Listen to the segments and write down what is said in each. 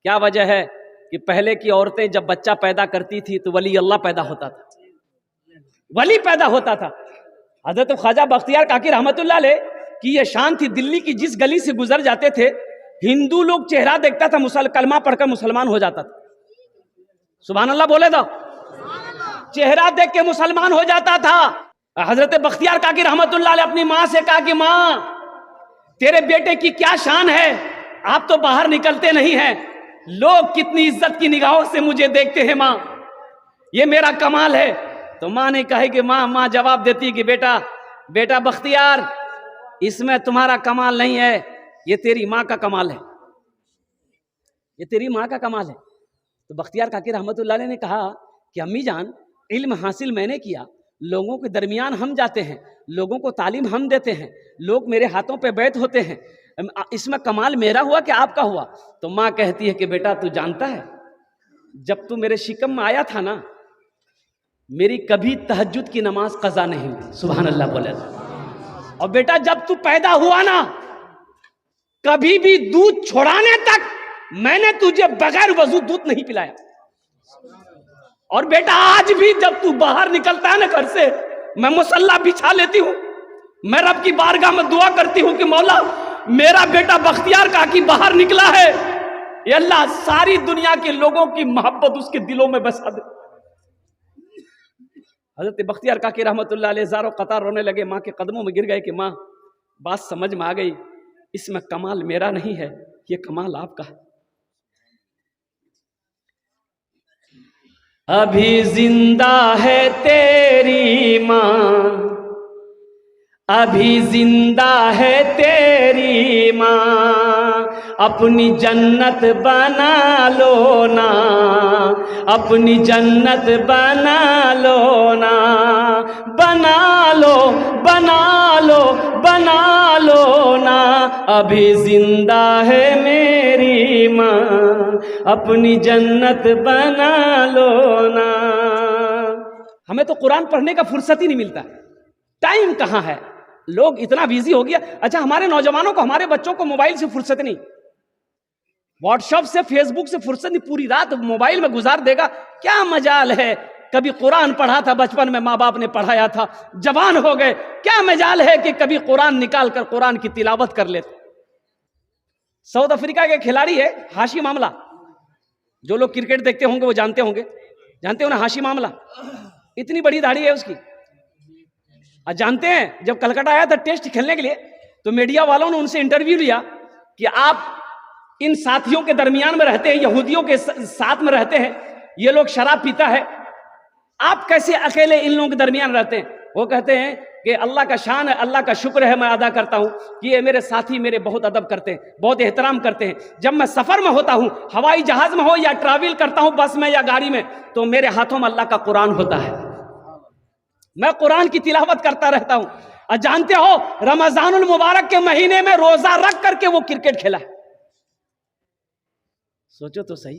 क्या वजह है कि पहले की औरतें जब बच्चा पैदा करती थी तो वली अल्लाह पैदा होता था, वली पैदा होता था। हजरत ख्वाजा बख्तियार काकी रहमतुल्लाह अलैह की ये शान थी, दिल्ली की जिस गली से गुजर जाते थे हिंदू लोग चेहरा देखता था, कलमा पढ़कर मुसलमान हो जाता था। सुभान अल्लाह बोले दो, चेहरा देख के मुसलमान हो जाता था। हजरत बख्तियार काकी रहमतुल्लाह अलैह अपनी माँ से कहा कि माँ तेरे बेटे की क्या शान है, आप तो बाहर निकलते नहीं हैं, लोग कितनी इज्जत की निगाहों से मुझे देखते हैं माँ, ये मेरा कमाल है। तो माँ ने कहा कि माँ जवाब देती कि बेटा बख्तियार, इसमें तुम्हारा कमाल नहीं है, ये तेरी माँ का कमाल है, ये तेरी माँ का कमाल है। तो बख्तियार काकी रहमतुल्लाह अलैह ने कहा कि अम्मी जान, इल्म हासिल मैंने किया, लोगों के दरमियान हम जाते हैं, लोगों को तालीम हम देते हैं, लोग मेरे हाथों पे बैत होते हैं, इसमें कमाल मेरा हुआ कि आपका हुआ? तो माँ कहती है कि बेटा तू जानता है, जब तू मेरे शिकम में आया था ना, मेरी कभी तहज्जुद की नमाज कज़ा नहीं हुई। सुभान अल्लाह बोले। और बेटा जब तू पैदा हुआ ना, कभी भी दूध छोड़ाने तक मैंने तुझे बगैर वजू दूध नहीं पिलाया। और बेटा आज भी जब तू बाहर निकलता है ना घर से, मैं मुसल्ला बिछा लेती हूं, मैं रब की बारगाह में दुआ करती हूं कि मौला मेरा बेटा बख्तियार काकी बाहर निकला है, ये अल्लाह सारी दुनिया के लोगों की मोहब्बत उसके दिलों में बसा दे। हजरत बख्तियार काकी रहमतुल्लाह अलैह ज़ारो कतार रोने लगे, माँ के कदमों में गिर गए कि माँ बात समझ में आ गई, इसमें कमाल मेरा नहीं है, ये कमाल आपका है। अभी जिंदा है तेरी माँ, अभी जिंदा है तेरी माँ, अपनी जन्नत बना लो ना, अपनी जन्नत बना लो ना, बना लो बना लो बना लो ना, अभी जिंदा है मेरी माँ, अपनी जन्नत बना लो ना। हमें तो कुरान पढ़ने का फुर्सत ही नहीं मिलता, टाइम कहाँ है, लोग इतना बिजी हो गया। अच्छा, हमारे नौजवानों को, हमारे बच्चों को मोबाइल से फुर्सत नहीं, व्हाट्सएप से फेसबुक से फुर्सत नहीं, पूरी रात मोबाइल में गुजार देगा। क्या मजाल है, कभी कुरान पढ़ा था बचपन में, माँ बाप ने पढ़ाया था, जवान हो गए, क्या मजाल है कि कभी कुरान निकाल कर कुरान की तिलावत कर लेते। साउथ अफ्रीका के खिलाड़ी है हाशिम आमला, जो लोग क्रिकेट देखते होंगे वो जानते होंगे, जानते हो ना हाशिम आमला, इतनी बड़ी दाढ़ी है उसकी। और जानते हैं जब कलकत्ता आया था टेस्ट खेलने के लिए, तो मीडिया वालों ने उनसे इंटरव्यू लिया कि आप इन साथियों के दरमियान में रहते हैं, यहूदियों के साथ में रहते हैं, ये लोग शराब पीता है, आप कैसे अकेले इन लोगों के दरमियान रहते हैं? वो कहते हैं कि अल्लाह का शान है, अल्लाह का शुक्र है, मैं अदा करता हूं कि ये मेरे साथी मेरे बहुत अदब करते हैं, बहुत एहतराम करते हैं। जब मैं सफर में होता हूं, हवाई जहाज में हो या ट्रैवल करता हूं बस में या गाड़ी में, तो मेरे हाथों में अल्लाह का कुरान होता है, मैं कुरान की तिलावत करता रहता हूं। और जानते हो रमजानुल मुबारक के महीने में रोजा रख करके वो क्रिकेट खेला है। सोचो तो सही,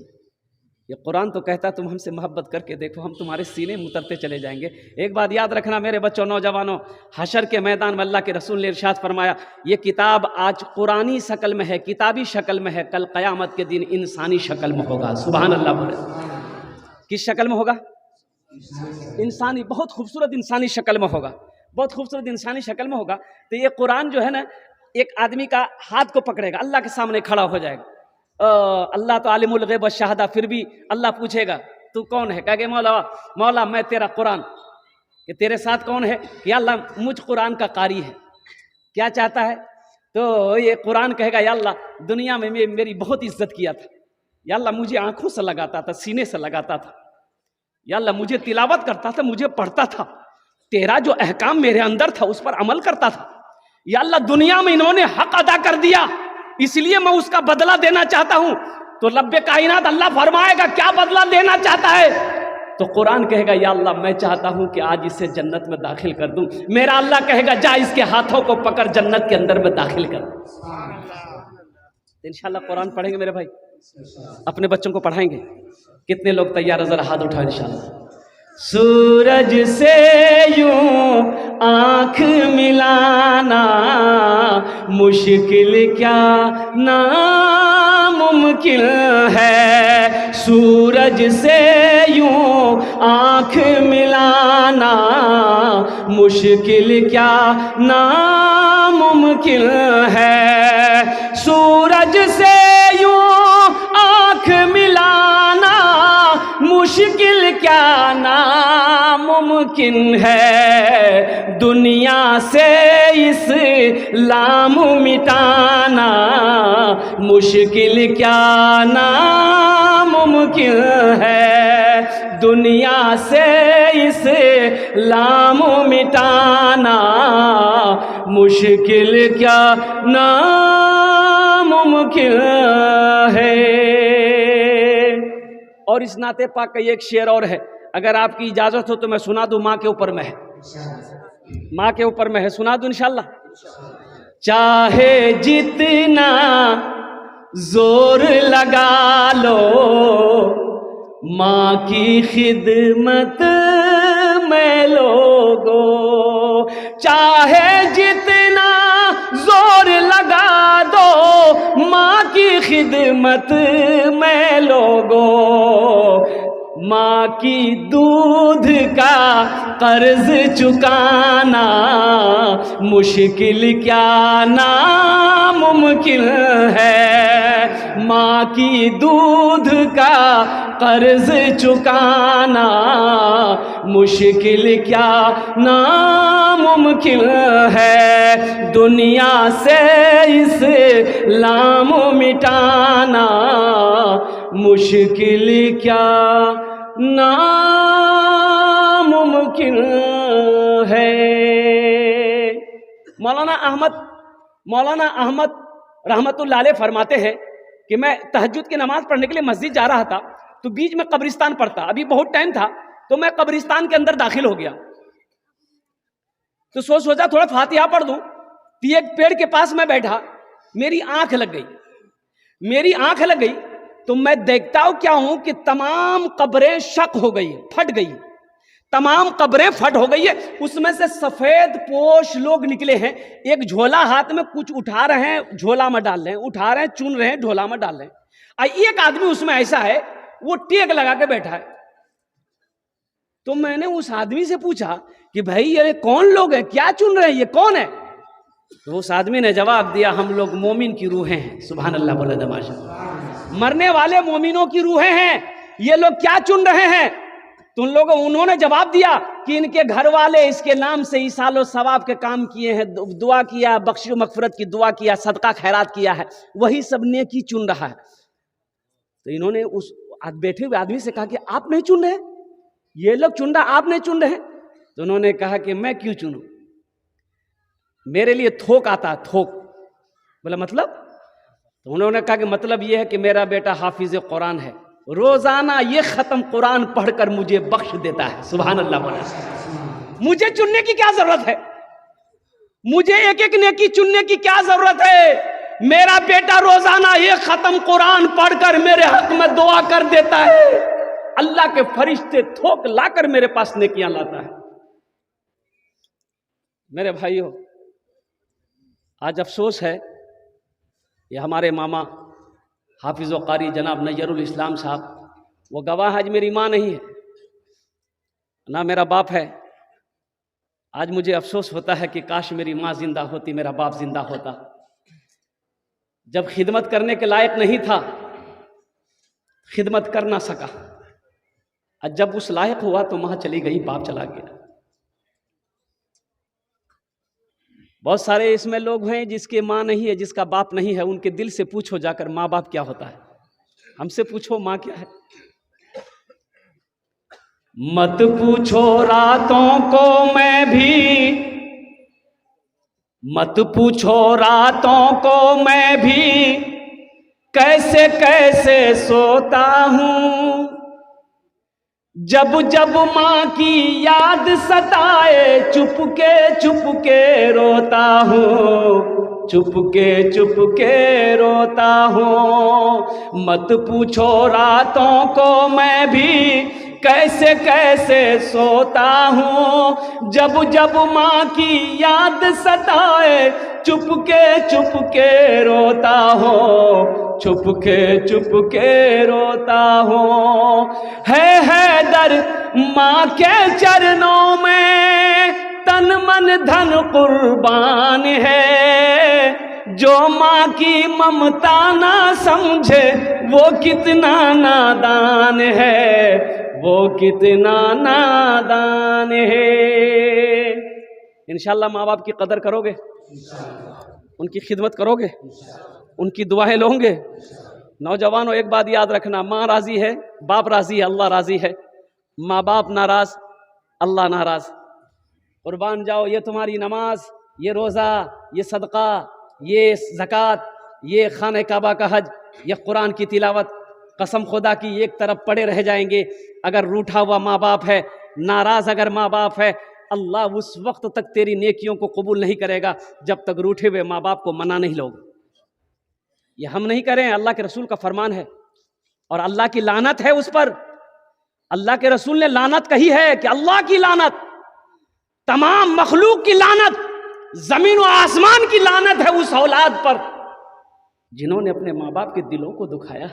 ये कुरान तो कहता तुम हमसे मोहब्बत करके देखो, हम तुम्हारे सीने में उतरते चले जाएंगे। एक बात याद रखना मेरे बच्चों, नौजवानों, हशर के मैदान में अल्लाह के रसूल ने इरशाद फरमाया, ये किताब आज कुरानी शक्ल में है, किताबी शक्ल में है, कल क़यामत के दिन इंसानी शक्ल में होगा। सुभान अल्लाह बोले। किस शक्ल में होगा? इंसानी, बहुत खूबसूरत इंसानी शक्ल में होगा, बहुत खूबसूरत इंसानी शक्ल में होगा। तो ये कुरान जो है ना, एक आदमी का हाथ को पकड़ेगा, अल्लाह के सामने खड़ा हो जाएगा। अल्लाह तो आलिमुल गैब व शहादा, फिर भी अल्लाह पूछेगा तू कौन है? कहेगा मौला मैं तेरा कुरान। कि तेरे साथ कौन है? या अल्लाह मुझ कुरान का कारी है। क्या चाहता है? तो ये कुरान कहेगा या अल्लाह दुनिया में मेरी बहुत इज्जत किया था, या अल्लाह मुझे आंखों से लगाता था, सीने से लगाता था, या अल्लाह मुझे तिलावत करता था, मुझे पढ़ता था, तेरा जो अहकाम मेरे अंदर था उस पर अमल करता था, या अल्लाह दुनिया में इन्होंने हक अदा कर दिया इसलिए मैं उसका बदला देना चाहता हूं। तो रब्बे कायनात अल्लाह फरमाएगा क्या बदला देना चाहता है? तो कुरान कहेगा या अल्लाह मैं चाहता हूं कि आज इसे जन्नत में दाखिल कर दूं। मेरा अल्लाह कहेगा जा इसके हाथों को पकड़ जन्नत के अंदर में दाखिल कर दूं। इंशाल्लाह कुरान पढ़ेंगे मेरे भाई, अपने बच्चों को पढ़ाएंगे। कितने लोग तैयार है? जरा हाथ उठाओ इंशाल्लाह। सूरज से यूं आंख मिलाना मुश्किल क्या नामुमकिन नामुमकिन है, सूरज से यूं आँख मिलाना मुश्किल क्या नामुमकिन है, सूरज से यूं आँख मिलाना मुश्किल क्या नामुमकिन है, दुनिया से इस्लाम मिटाना मुश्किल क्या नामुमकिन है, दुनिया से इस्लाम मिटाना मुश्किल क्या नामुमकिन है। और इस नाते पाक का एक शेर और है, अगर आपकी इजाज़त हो तो मैं सुना दूं। माँ के ऊपर में है, माँ के ऊपर में है, सुना दूं इंशाल्लाह। चाहे जितना जोर लगा लो माँ की खिदमत में लोगो, चाहे जितना जोर लगा दो माँ की खिदमत में लोगो, माँ की दूध का कर्ज चुकाना मुश्किल क्या नामुमकिन है, माँ की दूध का कर्ज चुकाना मुश्किल क्या नामुमकिन है, दुनिया से इस्लाम मिटाना मुश्किल क्या नामुमकिन है। मौलाना अहमद रहमतुल्लाह अलैह फरमाते हैं कि मैं तहज्जुद की नमाज पढ़ने के लिए मस्जिद जा रहा था तो बीच में कब्रिस्तान पड़ता, अभी बहुत टाइम था तो मैं कब्रिस्तान के अंदर दाखिल हो गया, तो सोचा थोड़ा फातिहा पढ़ दूं। तो एक पेड़ के पास मैं बैठा, मेरी आंख लग गई तो मैं देखता हूं क्या हूं कि तमाम कब्रें शक हो गई, फट गई, तमाम कब्रें फट हो गई है। उसमें से सफेद पोश लोग निकले हैं, एक झोला हाथ में कुछ उठा रहे हैं, झोला में डाल रहे हैं, उठा रहे हैं, चुन रहे हैं, झोला में डाल रहे हैं। एक आदमी उसमें ऐसा है वो टेक लगा के बैठा है। तो मैंने उस आदमी से पूछा कि भाई ये कौन लोग हैं, क्या चुन रहे हैं, ये कौन है? तो उस आदमी ने जवाब दिया, हम लोग मोमिन की रूहें हैं। सुभान अल्लाह बोला दमाशा, मरने वाले मोमिनों की रूहें हैं, ये लोग क्या चुन रहे हैं? तो उन्होंने जवाब दिया कि इनके घर वाले इसके नाम से ईसालो सवाब के काम किए हैं, दुआ किया, बख्शिश मगफिरत की दुआ किया, सदका खैरात किया है, वही सब नेकी चुन रहा है। तो इन्होंने उस बैठे हुए आदमी से कहा कि आप नहीं चुन रहे, ये लोग चुन रहा, आप नहीं चुन रहे। तो उन्होंने कहा कि मैं क्यों चुनूं, मेरे लिए थोक आता है, थोक। बोला मतलब? तो उन्होंने कहा कि मतलब ये है कि मेरा बेटा हाफिज कुरान है, रोजाना ये खत्म कुरान पढ़कर मुझे बख्श देता है। सुभान अल्लाह बोला। मुझे चुनने की क्या जरूरत है, मुझे एक एक नेकी चुनने की क्या जरूरत है? मेरा बेटा रोजाना ये खत्म कुरान पढ़कर मेरे हक में दुआ कर देता है, अल्लाह के फरिश्ते थोक लाकर मेरे पास नेकियां लाता है। मेरे भाइयों, आज अफसोस है ये हमारे मामा हाफिज व कारी जनाब नज़रुल इस्लाम साहब, वो गवाह आज मेरी माँ नहीं है ना मेरा बाप है। आज मुझे अफसोस होता है कि काश मेरी माँ जिंदा होती, मेरा बाप जिंदा होता। जब खिदमत करने के लायक नहीं था, खिदमत कर ना सका, और जब उस लायक हुआ तो माँ चली गई, बाप चला गया। बहुत सारे इसमें लोग हैं जिसके माँ नहीं है, जिसका बाप नहीं है, उनके दिल से पूछो जाकर माँ बाप क्या होता है, हमसे पूछो माँ क्या है। मत पूछो रातों को मैं भी, मत पूछो रातों को मैं भी, कैसे कैसे सोता हूँ। जब जब माँ की याद सताए, चुपके चुपके रोता हूँ, चुपके रोता हूँ। मत पूछो रातों को मैं भी, कैसे कैसे सोता हूँ। जब जब माँ की याद सताए, चुपके चुपके रोता हूँ, चुप के रोता हूँ। है दर माँ के चरणों में तन मन धन कुर्बान है। जो माँ की ममता ना समझे वो कितना नादान है, वो कितना नादान है। इंशाअल्लाह माँ बाप की कदर करोगे, उनकी खिदमत करोगे, उनकी दुआएं लोगे। नौजवानों एक बात याद रखना, माँ राजी है, बाप राजी है, अल्लाह राजी है। माँ बाप नाराज, अल्लाह नाराज। कुर्बान जाओ, ये तुम्हारी नमाज, ये रोज़ा, ये सदका, ये ज़कात, ये खाने काबा का हज, ये कुरान की तिलावत, कसम खुदा की एक तरफ पड़े रह जाएंगे। अगर रूठा हुआ माँ बाप है, नाराज़ अगर माँ बाप है, अल्लाह उस वक्त तक तेरी नेकियों को कबूल नहीं करेगा जब तक रूठे हुए माँ बाप को मना नहीं लोगे। ये हम नहीं करें, अल्लाह के रसूल का फरमान है और अल्लाह की लानत है उस पर। अल्लाह के रसूल ने लानत कही है कि अल्लाह की लानत, तमाम मखलूक की लानत, जमीन और आसमान की लानत है उस औलाद पर जिन्होंने अपने माँ बाप के दिलों को दुखाया।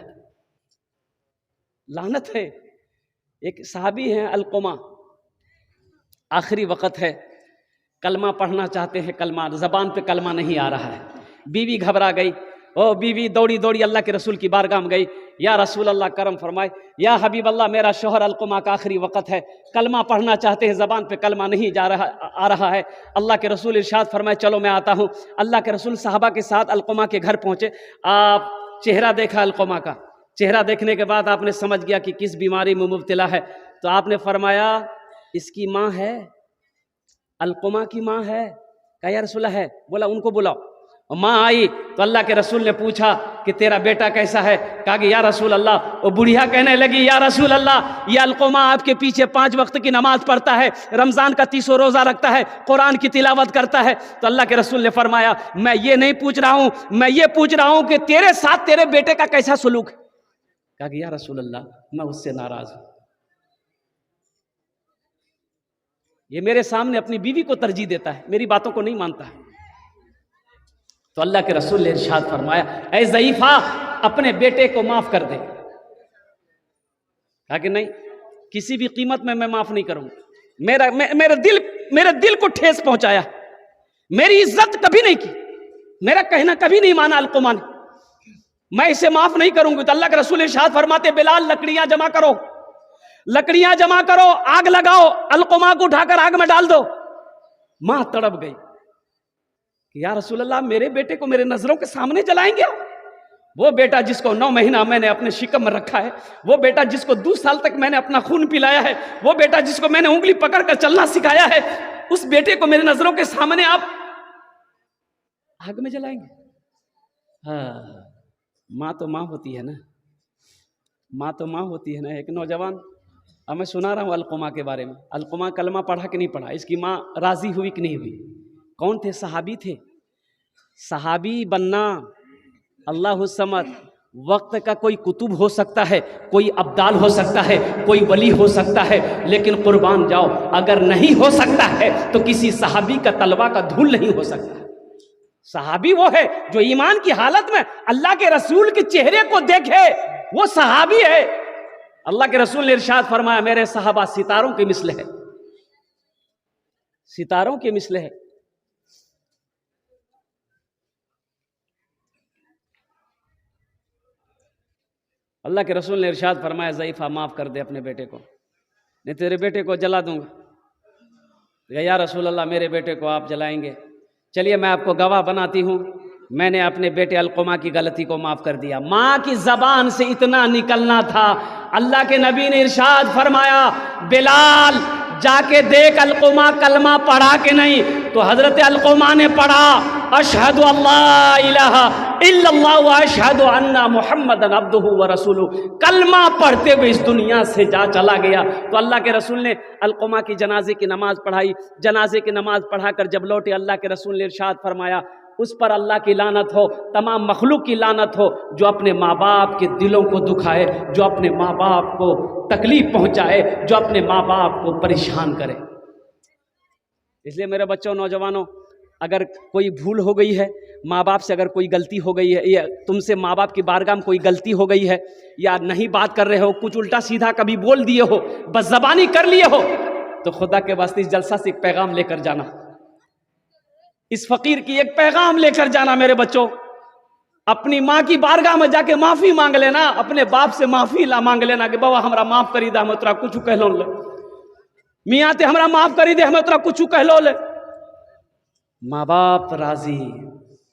लानत है। एक सहाबी हैं अलकुमा, आखिरी वक्त है, कलमा पढ़ना चाहते हैं, कलमा ज़बान पे कलमा नहीं आ रहा है। बीवी घबरा गई, ओ बीवी दौड़ी दौड़ी अल्लाह के रसूल की बारगाह में गई, या रसूल अल्लाह करम फरमाए, या हबीब अल्लाह मेरा शोहर अलकुमा का आखिरी वक्त है, कलमा पढ़ना चाहते हैं, ज़बान पे कलमा नहीं आ रहा है। अल्लाह के रसूल इरशाद फरमाए चलो मैं आता हूँ। अल्लाह के रसूल साहबा के साथ अलकुमा के घर पहुँचे। आप चेहरा देखा अलकुमा का, चेहरा देखने के बाद आपने समझ गया कि किस बीमारी में मुब्तला है। तो आपने फरमाया इसकी माँ है, अलकुमा की माँ है। कहा या रसूल है। बोला उनको बुलाओ। माँ आई तो अल्लाह के रसूल ने पूछा कि तेरा बेटा कैसा है। कहा कि या रसूल अल्लाह। वो बुढ़िया कहने लगी या रसूल अल्लाह, ये अलकुमा आपके पीछे 5 वक्त की नमाज पढ़ता है, रमज़ान का 30 रोज़ा रखता है, कुरान की तिलावत करता है। तो अल्लाह के रसूल ने फरमाया मैं ये नहीं पूछ रहा हूँ, मैं ये पूछ रहा हूँ कि तेरे साथ तेरे बेटे का कैसा सलूक है। कहा कि या रसूल अल्लाह मैं उससे नाराज़ हूँ, ये मेरे सामने अपनी बीवी को तरजीह देता है, मेरी बातों को नहीं मानता है। तो अल्लाह के रसूल ने इरशाद फरमाया ऐ ज़ईफ़ा अपने बेटे को माफ़ कर दे। कहा कि नहीं, किसी भी कीमत में मैं माफ़ नहीं करूँगा। मेरे दिल को ठेस पहुँचाया, मेरी इज्जत कभी नहीं की, मेरा कहना कभी नहीं माना अलकुमा ने, मैं इसे माफ़ नहीं करूँगी। तो अल्लाह के रसूल इरशाद फरमाते बिलाल लकड़ियाँ जमा करो, लकड़ियां जमा करो, आग लगाओ, अलकुमा को उठाकर आग में डाल दो। मां तड़प गई कि या रसूल अल्लाह मेरे बेटे को मेरे नजरों के सामने जलाएंगे। वो बेटा जिसको 9 महीना मैंने अपने शिकम में रखा है, वो बेटा जिसको 2 साल तक मैंने अपना खून पिलाया है, वो बेटा जिसको मैंने उंगली पकड़कर चलना सिखाया है, उस बेटे को मेरे नजरों के सामने आप आग में जलाएंगे। हाँ, माँ तो माँ होती है ना, माँ तो माँ होती है ना। एक नौजवान, अब मैं सुना रहा हूँ अलकुमा के बारे में। अलकुमा कलमा पढ़ा कि नहीं पढ़ा, इसकी माँ राजी हुई कि नहीं हुई। कौन थे? सहाबी थे। सहाबी बनना अल्लाह समद, वक्त का कोई कुतुब हो सकता है, कोई अब्दाल हो सकता है, कोई वली हो सकता है, लेकिन कुर्बान जाओ अगर नहीं हो सकता है तो किसी सहाबी का तलवा का धूल नहीं हो सकता। सहाबी वो है जो ईमान की हालत में अल्लाह के रसूल के चेहरे को देखे, वो सहाबी है। अल्लाह के रसूल ने इरशाद फरमाया मेरे सहाबा सितारों के मिसल है, सितारों के मिसल है। अल्लाह के रसूल ने इरशाद फरमाया ज़ईफ़ा माफ़ कर दे अपने बेटे को, नहीं तेरे बेटे को जला दूंगा। या रसूल अल्लाह मेरे बेटे को आप जलाएंगे। चलिए मैं आपको गवाह बनाती हूँ, मैंने अपने बेटे अलकुमा की गलती को माफ़ कर दिया। माँ की ज़बान से इतना निकलना था। अल्लाह के नबी ने इरशाद फरमाया बिलाल जाके देख अलकुमा कलमा पढ़ा कि नहीं। तो हज़रत अलकुमा ने पढ़ा अशहदु अल्ला इलाहा इल्लल्लाह व अशहदु अन्ना मुहम्मदन अब्दुहु व रसूलुहु। कलमा पढ़ते हुए इस दुनिया से जा चला गया। तो अल्लाह के रसूल ने अलकुमा की जनाजे की नमाज़ पढ़ाई। जनाजे की नमाज़ पढ़ाकर जब लौटे अल्लाह के रसूल ने इरशाद फरमाया उस पर अल्लाह की लानत हो, तमाम मखलूक की लानत हो जो अपने माँ बाप के दिलों को दुखाए, जो अपने माँ बाप को तकलीफ पहुँचाए, जो अपने माँ बाप को परेशान करे। इसलिए मेरे बच्चों, नौजवानों, अगर कोई भूल हो गई है, माँ बाप से अगर कोई गलती हो गई है या तुमसे माँ बाप की बारगाह में कोई गलती हो गई है या नहीं बात कर रहे हो, कुछ उल्टा सीधा कभी बोल दिए हो, बस ज़बानी कर लिए हो, तो खुदा के वास्ते इस जलसा से एक पैगाम लेकर जाना, इस फकीर की एक पैगाम लेकर जाना मेरे बच्चों। अपनी माँ की बारगाह में जाके माफी मांग लेना, अपने बाप से माफी ला मांग लेना कि बाबा हमरा माफ करी दे, हम तोरा कुछ कह लो ले, मियाँ ते हमरा माफ करी दे, हमें तोरा कुछ कह लो ले। माँ बाप राजी,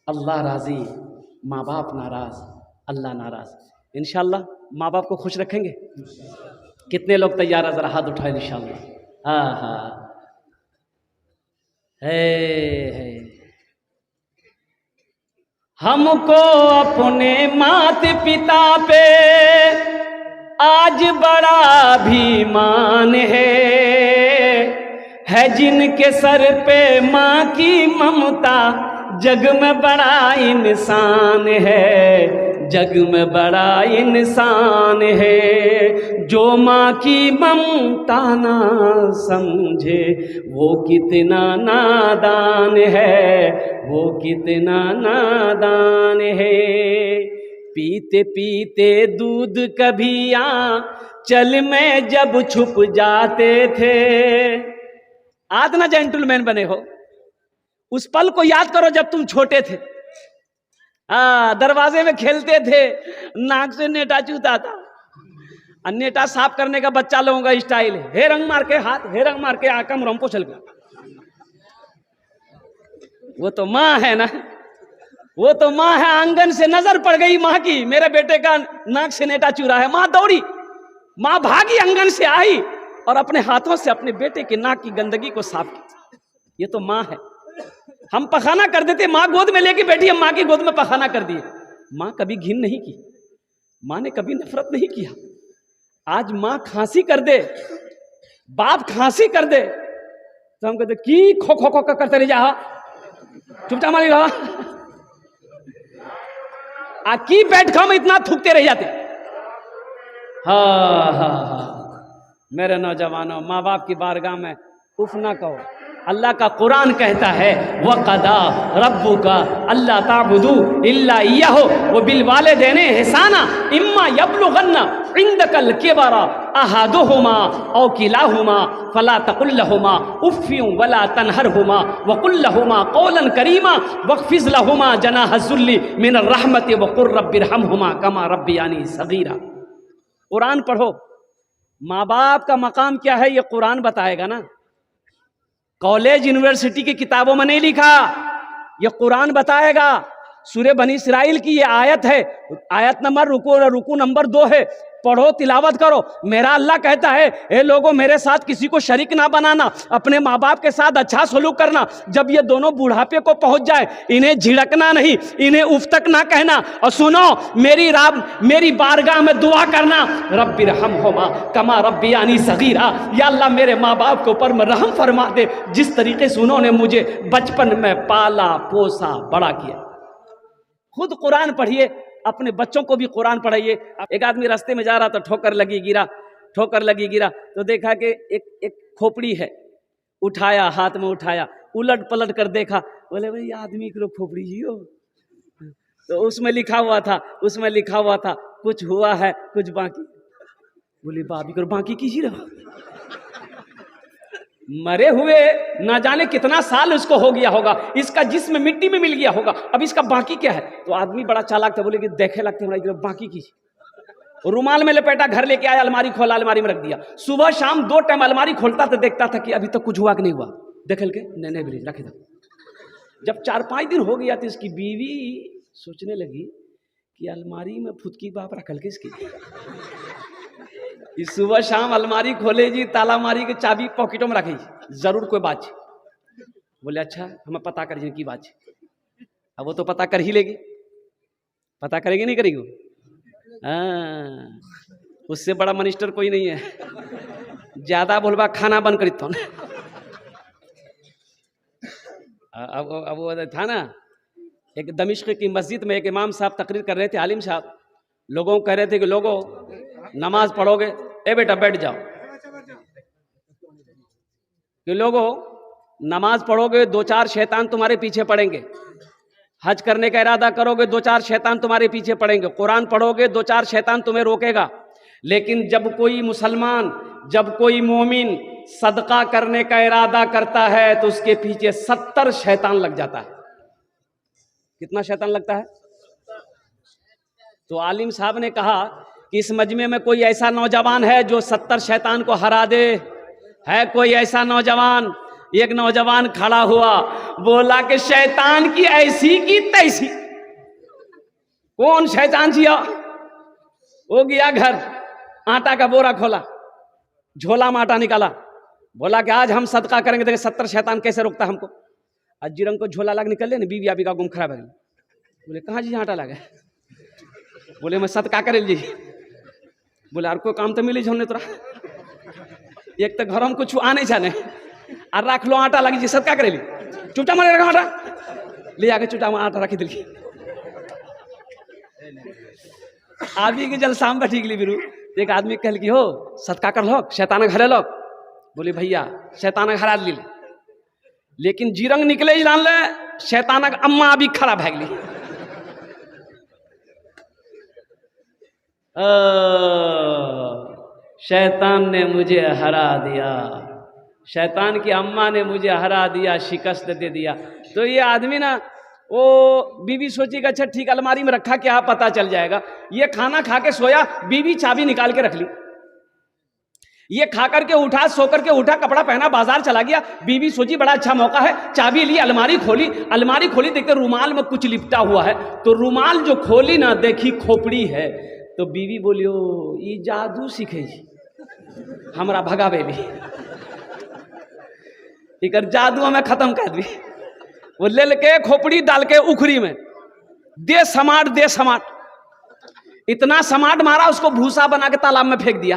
अल्लाह राजी, माँ बाप नाराज, अल्लाह नाराज। इंशाल्लाह माँ बाप को खुश रखेंगे। कितने लोग तैयार है, जरा हाथ उठाए इंशाल्लाह। हाँ हाँ है। हमको अपने माता पिता पे आज बड़ा अभिमान है जिनके सर पे माँ की ममता, जग में बड़ा इंसान है, जग में बड़ा इंसान है। जो माँ की ममता ना समझे वो कितना नादान है, वो कितना नादान है। पीते पीते दूध कभी चल में जब छुप जाते थे। आज ना जेंटलमैन बने हो, उस पल को याद करो जब तुम छोटे थे। दरवाजे में खेलते थे, नाक से नेटा चूता था, नेटा साफ करने का बच्चा लोगों का स्टाइल है, हे रंग मार के हाथ, हे रंग मार के आकम रंपो चल गया। वो तो माँ है ना, वो तो माँ है। आंगन से नजर पड़ गई माँ की, मेरे बेटे का नाक से नेटा चूरा है। माँ दौड़ी, माँ भागी, आंगन से आई और अपने हाथों से अपने बेटे के नाक की गंदगी को साफ की। ये तो माँ है। हम पखाना कर देते, माँ गोद में लेके बैठी, हम माँ की गोद में पखाना कर दिए। माँ कभी घिन नहीं की, माँ ने कभी नफरत नहीं किया। आज माँ खांसी कर दे, बाप खांसी कर दे तो हम कहते की खो खो खो करते रह जा, चुपचाप मारी रहा। की बैठका में इतना थूकते रह जाते। हाँ हाँ हाँ मेरे नौजवानों, माँ बाप की बारगाह में उफ ना कहो। अल्लाह का कुरान कहता है वक़दा रब्बुका अल्ला ताबुदू इल्ला इय्याहु व बिल वालिदैनि इहसाना इम्मा यबलुगन्ना इंदकल किबरा अहादुहुमा औ किलाहुमा फला तकुल लहुमा उफ़्फिन वला तनहरहुमा व कुल लहुमा कौलन करीमा वख़्फ़िज़ लहुमा जनाह ज़ुल्ली मिनर रहमति व क़ुर रब्बिरहमहुमा कमा रब्बियानी सगीरा। कुरान पढ़ो। माँ बाप का मकाम क्या है ये कुरान बताएगा ना। कॉलेज यूनिवर्सिटी की किताबों में नहीं लिखा, ये कुरान बताएगा। सूरह बनी इस्राइल की ये आयत है, आयत नंबर रुकू नंबर 2 है, पढ़ो, तिलावत करो। मेरा अल्लाह कहता है ए लोगों, मेरे साथ किसी को शरीक ना बनाना, अपने माँ बाप के साथ अच्छा सलूक करना। जब ये दोनों बुढ़ापे को पहुंच जाए, इन्हें झिड़कना नहीं, इन्हें उफ तक ना कहना। और सुनो, मेरी बारगाह में दुआ करना, रब्बिरहमहुमा कमा रब्बियानी सगीरा। या अल्लाह मेरे माँ बाप के ऊपर में रहम फरमा दे, जिस तरीके से उन्होंने मुझे बचपन में पाला पोसा बड़ा किया। खुद कुरान पढ़िए, अपने बच्चों को भी कुरान पढ़ाइए। एक आदमी रास्ते में जा रहा था, ठोकर लगी गिरा तो देखा कि एक खोपड़ी है, उठाया, हाथ में उठाया, उलट पलट कर देखा, बोले भाई आदमी की खोपड़ी जी हो। तो उसमें लिखा हुआ था कुछ हुआ है कुछ बाकी। बोले बाबी करो बाकी कीजिए रहो। मरे हुए ना जाने कितना साल उसको हो गया होगा, इसका जिस्म मिट्टी में मिल गया होगा, अब इसका बाकी क्या है। तो आदमी बड़ा चालाक था, बोले कि देखे लगते हमारा बाकी कीजिए। रुमाल में लपेटा, घर लेके आया, अलमारी खोला, अलमारी में रख दिया। सुबह शाम 2 टाइम अलमारी खोलता तो देखता था कि अभी तक कुछ हुआ कि नहीं हुआ। देख के नहीं भी रखे था। जब 4-5 दिन हो गया तो इसकी बीवी सोचने लगी कि अलमारी में फुदकी बाप रखल के इसकी। इस सुबह शाम अलमारी खोले जी, ताला मारी के चाबी पॉकेटों में रखी, जरूर कोई बात। बोले अच्छा हमें पता कर की बात। अब वो तो पता कर ही लेगी, पता करेगी नहीं करेगी। उससे बड़ा मिनिस्टर कोई नहीं है, ज्यादा बोलबा खाना बंद करी। तो अब वो था ना, एक दमिश्क की मस्जिद में एक इमाम साहब तकरीर कर रहे थे, आलिम साहब। लोगों को कह रहे थे कि लोगों नमाज पढ़ोगे, ए बेटा बैठ जाओ, कि लोगों नमाज पढ़ोगे 2-4 शैतान तुम्हारे पीछे पड़ेंगे। हज करने का इरादा करोगे, दो चार शैतान तुम्हारे पीछे पड़ेंगे। कुरान पढ़ोगे, दो चार शैतान तुम्हें रोकेगा। लेकिन जब कोई मुसलमान, जब कोई मोमिन सदका करने का इरादा करता है तो उसके पीछे 70 शैतान लग जाता है। कितना शैतान लगता है? तो आलिम साहब ने कहा कि इस मजमे में कोई ऐसा नौजवान है जो 70 शैतान को हरा दे? है कोई ऐसा नौजवान? एक नौजवान खड़ा हुआ, बोला कि शैतान की ऐसी की तैसी। कौन शैतान जिया? वो गया घर, आटा का बोरा खोला, झोला में आटा निकाला, बोला कि आज हम सदका करेंगे, देखे 70 शैतान कैसे रोकता हमको। आज जिरंग को झोला लग निकल ले, बीवी आपी का गुम खराब है। बोले कहाँ जी आटा लगा? बोले मैं सदका करे जी। बोले और कोई काम तो मिली हमने तोरा, एक तो घर में कुछ आने जाने और रख लो आटा लगी जी, सदका करे ली। चुपचाप मारे रखा आटा, ले आके चुपचाप आटा रखी दिली। आदमी के जल शाम बैठी गली बिरू, एक आदमी कहल कि हो सदका कर लो, शैतान घरे लो। बोले भैया शैतान हरा ली, लेकिन जिरंग निकले ही जान ले शैतान अम्मा अभी खराब है गली। शैतान ने मुझे हरा दिया, शैतान की अम्मा ने मुझे हरा दिया, शिकस्त दे दिया। तो ये आदमी ना, वो बीवी सोची कि अच्छा ठीक अलमारी में रखा, क्या पता चल जाएगा। ये खाना खा के सोया, बीवी चाबी निकाल के रख ली। ये खा करके उठा, सो करके उठा, कपड़ा पहना, बाजार चला गया। बीवी सोची बड़ा अच्छा मौका है, चाबी ली, अलमारी खोली। अलमारी खोली, देखते रुमाल में कुछ लिपटा हुआ है। तो रुमाल जो खोली ना, देखी खोपड़ी है। तो बीवी बोली ओ ये जादू सीखे हमरा भगावेली, इकर जादू हमें खत्म कर दी। वो ले के खोपड़ी डाल के उखरी में दे समाट, दे समाट, इतना समाट मारा, उसको भूसा बना के तालाब में फेंक दिया।